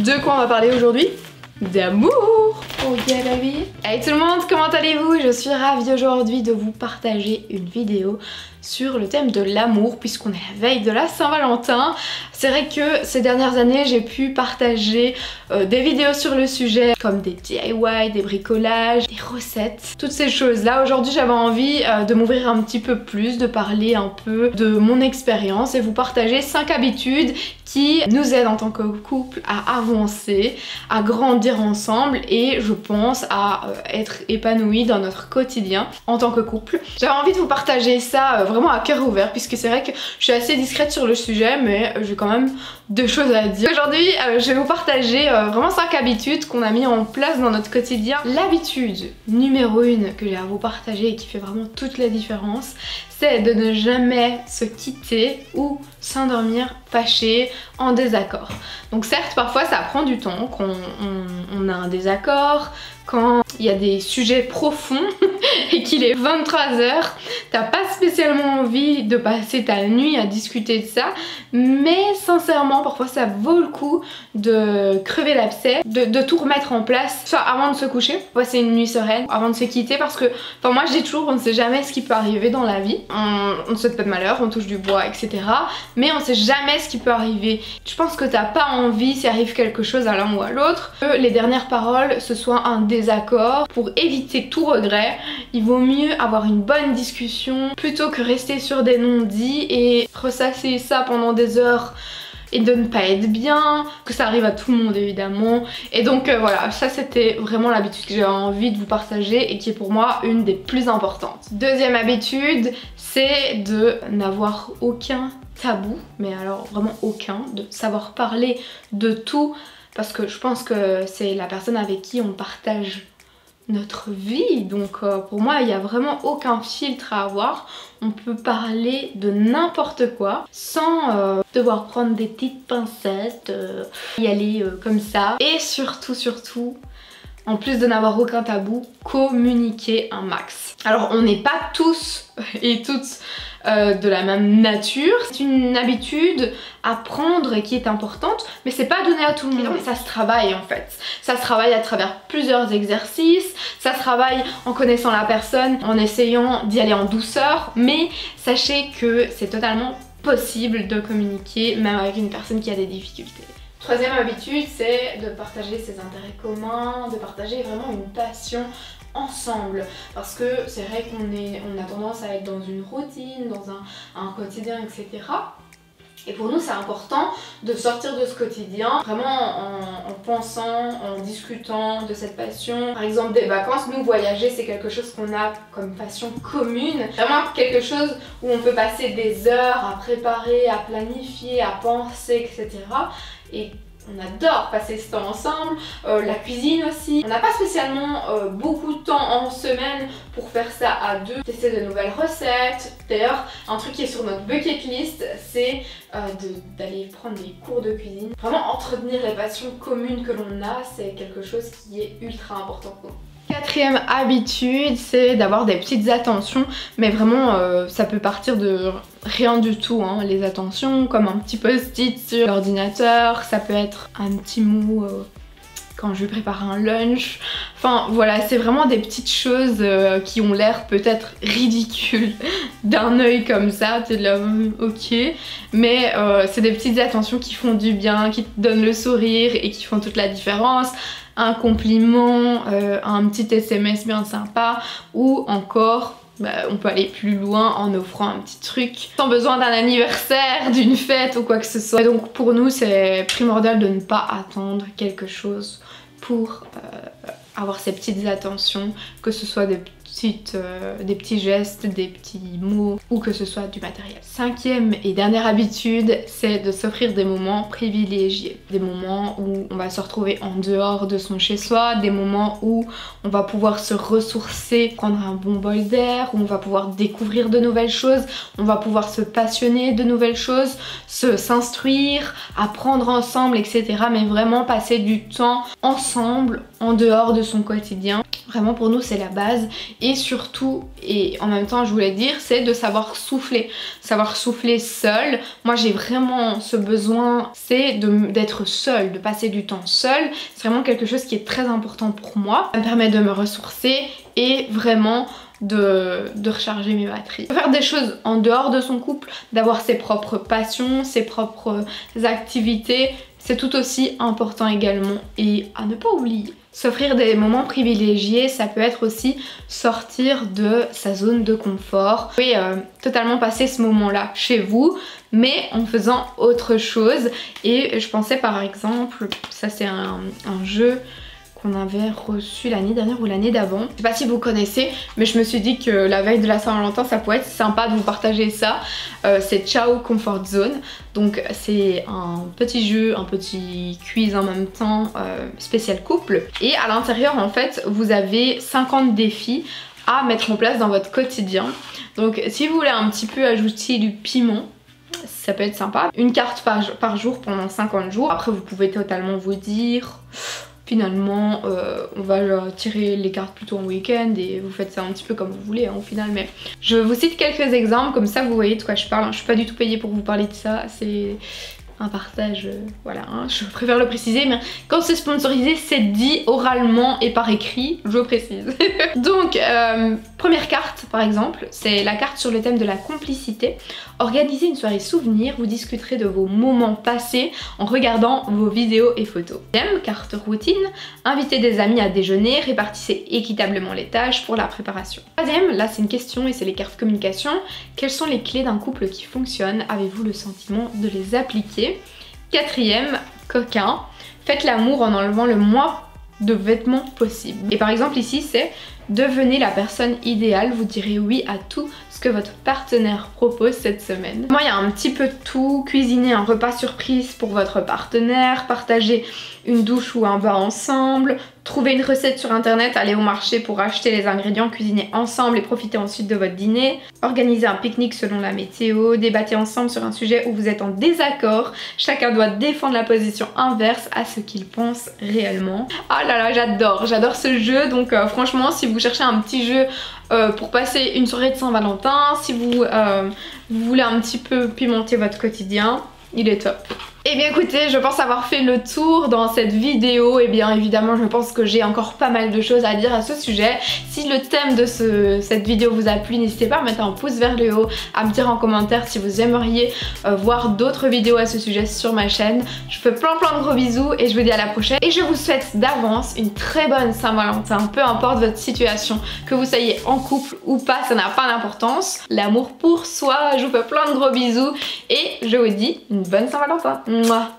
De quoi on va parler aujourd'hui? D'amour! Oh yeah baby! Hey tout le monde, comment allez-vous? Je suis ravie aujourd'hui de vous partager une vidéo sur le thème de l'amour puisqu'on est à la veille de la Saint-Valentin. C'est vrai que ces dernières années j'ai pu partager des vidéos sur le sujet comme des DIY, des bricolages, des recettes, toutes ces choses là. Aujourd'hui j'avais envie de m'ouvrir un petit peu plus, de parler un peu de mon expérience et vous partager 5 habitudes qui nous aident en tant que couple à avancer, à grandir ensemble et je pense à être épanouis dans notre quotidien en tant que couple. J'avais envie de vous partager ça vraiment à cœur ouvert puisque c'est vrai que je suis assez discrète sur le sujet mais j'ai quand même deux choses à dire. Aujourd'hui je vais vous partager vraiment 5 habitudes qu'on a mis en place dans notre quotidien. L'habitude numéro 1 que j'ai à vous partager et qui fait vraiment toute la différence, c'est de ne jamais se quitter ou s'endormir fâché, en désaccord. Donc certes parfois ça prend du temps quand on a un désaccord, quand il y a des sujets profonds et qu'il est 23h, t'as pas spécialement envie de passer ta nuit à discuter de ça, mais sincèrement parfois ça vaut le coup de crever l'abcès, de tout remettre en place, soit avant de se coucher, passer une nuit sereine, avant de se quitter parce que, enfin moi je dis toujours on ne sait jamais ce qui peut arriver dans la vie, on ne souhaite pas de malheur, on touche du bois etc, mais on sait jamais ce qui peut arriver. Je pense que t'as pas envie s'il arrive quelque chose à l'un ou à l'autre, que les dernières paroles ce soit un désaccord. Pour éviter tout regret, il vaut mieux avoir une bonne discussion plutôt que rester sur des non-dits et ressasser ça pendant des heures et de ne pas être bien, que ça arrive à tout le monde évidemment. Et donc voilà, ça c'était vraiment l'habitude que j'avais envie de vous partager et qui est pour moi une des plus importantes. Deuxième habitude, c'est de n'avoir aucun tabou, mais alors vraiment aucun, de savoir parler de tout parce que je pense que c'est la personne avec qui on partage notre vie, donc pour moi il n'y a vraiment aucun filtre à avoir, on peut parler de n'importe quoi sans devoir prendre des petites pincettes, y aller comme ça. Et surtout, en plus de n'avoir aucun tabou, communiquer un max. Alors on n'est pas tous et toutes de la même nature, c'est une habitude à prendre et qui est importante mais c'est pas donné à tout le monde. Ça se travaille en fait, ça se travaille à travers plusieurs exercices, ça se travaille en connaissant la personne, en essayant d'y aller en douceur, mais sachez que c'est totalement possible de communiquer même avec une personne qui a des difficultés. Troisième habitude, c'est de partager ses intérêts communs, de partager vraiment une passion ensemble, parce que c'est vrai qu'on a tendance à être dans une routine, dans un quotidien etc. Et pour nous c'est important de sortir de ce quotidien vraiment en pensant, en discutant de cette passion. Par exemple des vacances, nous voyager c'est quelque chose qu'on a comme passion commune, vraiment quelque chose où on peut passer des heures à préparer, à planifier, à penser etc. Et on adore passer ce temps ensemble, la cuisine aussi. On n'a pas spécialement beaucoup de temps en semaine pour faire ça à deux. Tester de nouvelles recettes. D'ailleurs, un truc qui est sur notre bucket list, c'est d'aller prendre des cours de cuisine. Vraiment entretenir les passions communes que l'on a, c'est quelque chose qui est ultra important pour nous. Quatrième habitude, c'est d'avoir des petites attentions, mais vraiment ça peut partir de rien du tout, hein. Les attentions comme un petit post-it sur l'ordinateur, ça peut être un petit mot quand je lui prépare un lunch, enfin voilà, c'est vraiment des petites choses qui ont l'air peut-être ridicules d'un œil comme ça, t'es de là ok, mais c'est des petites attentions qui font du bien, qui te donnent le sourire et qui font toute la différence. Un compliment, un petit SMS bien sympa ou encore on peut aller plus loin en offrant un petit truc sans besoin d'un anniversaire, d'une fête ou quoi que ce soit. Et donc pour nous c'est primordial de ne pas attendre quelque chose pour avoir ces petites attentions, que ce soit des petits gestes, des petits mots ou que ce soit du matériel. Cinquième et dernière habitude, c'est de s'offrir des moments privilégiés. Des moments où on va se retrouver en dehors de son chez-soi, des moments où on va pouvoir se ressourcer, prendre un bon bol d'air, où on va pouvoir découvrir de nouvelles choses, on va pouvoir se passionner de nouvelles choses, s'instruire, apprendre ensemble, etc. Mais vraiment passer du temps ensemble en dehors de son quotidien. Vraiment pour nous c'est la base, et surtout, et en même temps je voulais dire, c'est de savoir souffler seul. Moi j'ai vraiment ce besoin, c'est d'être seule, de passer du temps seule. C'est vraiment quelque chose qui est très important pour moi. Ça me permet de me ressourcer et vraiment de recharger mes batteries. Faire des choses en dehors de son couple, d'avoir ses propres passions, ses propres activités, c'est tout aussi important également, et à ne pas oublier. S'offrir des moments privilégiés, ça peut être aussi sortir de sa zone de confort. Vous pouvez totalement passer ce moment-là chez vous, mais en faisant autre chose. Et je pensais par exemple, ça c'est un jeu qu'on avait reçu l'année dernière ou l'année d'avant. Je sais pas si vous connaissez, mais je me suis dit que la veille de la Saint-Valentin ça pourrait être sympa de vous partager ça. C'est Ciao Comfort Zone. Donc c'est un petit jeu, un petit quiz en même temps, spécial couple. Et à l'intérieur en fait vous avez 50 défis à mettre en place dans votre quotidien. Donc si vous voulez un petit peu ajouter du piment, ça peut être sympa. Une carte par jour pendant 50 jours. Après vous pouvez totalement vous dire... Finalement, on va tirer les cartes plutôt en week-end et vous faites ça un petit peu comme vous voulez hein, au final. Mais je vous cite quelques exemples, comme ça vous voyez de quoi je parle. Je suis pas du tout payée pour vous parler de ça, c'est un partage, voilà, hein, je préfère le préciser, mais quand c'est sponsorisé, c'est dit oralement et par écrit, je précise. Donc, première carte par exemple, c'est la carte sur le thème de la complicité. Organisez une soirée souvenir, vous discuterez de vos moments passés en regardant vos vidéos et photos. Deuxième carte routine, invitez des amis à déjeuner, répartissez équitablement les tâches pour la préparation. Troisième, là c'est une question et c'est les cartes communication. Quelles sont les clés d'un couple qui fonctionne? Avez-vous le sentiment de les appliquer? Quatrième, coquin, faites l'amour en enlevant le moins de vêtements possible. Et par exemple ici c'est devenez la personne idéale, vous direz oui à tout ce que votre partenaire propose cette semaine. Moi il y a un petit peu de tout, cuisiner un repas surprise pour votre partenaire, partager une douche ou un bain ensemble, trouver une recette sur internet, aller au marché pour acheter les ingrédients, cuisiner ensemble et profiter ensuite de votre dîner, organiser un pique-nique selon la météo, débattre ensemble sur un sujet où vous êtes en désaccord, chacun doit défendre la position inverse à ce qu'il pense réellement. Ah là là, j'adore ce jeu, donc franchement si vous cherchez un petit jeu pour passer une soirée de Saint-Valentin, si vous voulez un petit peu pimenter votre quotidien, il est top. Et bien écoutez, je pense avoir fait le tour dans cette vidéo, et bien évidemment je pense que j'ai encore pas mal de choses à dire à ce sujet. Si le thème de cette vidéo vous a plu, n'hésitez pas à mettre un pouce vers le haut, à me dire en commentaire si vous aimeriez voir d'autres vidéos à ce sujet sur ma chaîne. Je vous fais plein de gros bisous et je vous dis à la prochaine. Et je vous souhaite d'avance une très bonne Saint-Valentin, peu importe votre situation, que vous soyez en couple ou pas, ça n'a pas d'importance. L'amour pour soi, je vous fais plein de gros bisous et je vous dis une bonne Saint-Valentin. Mouah.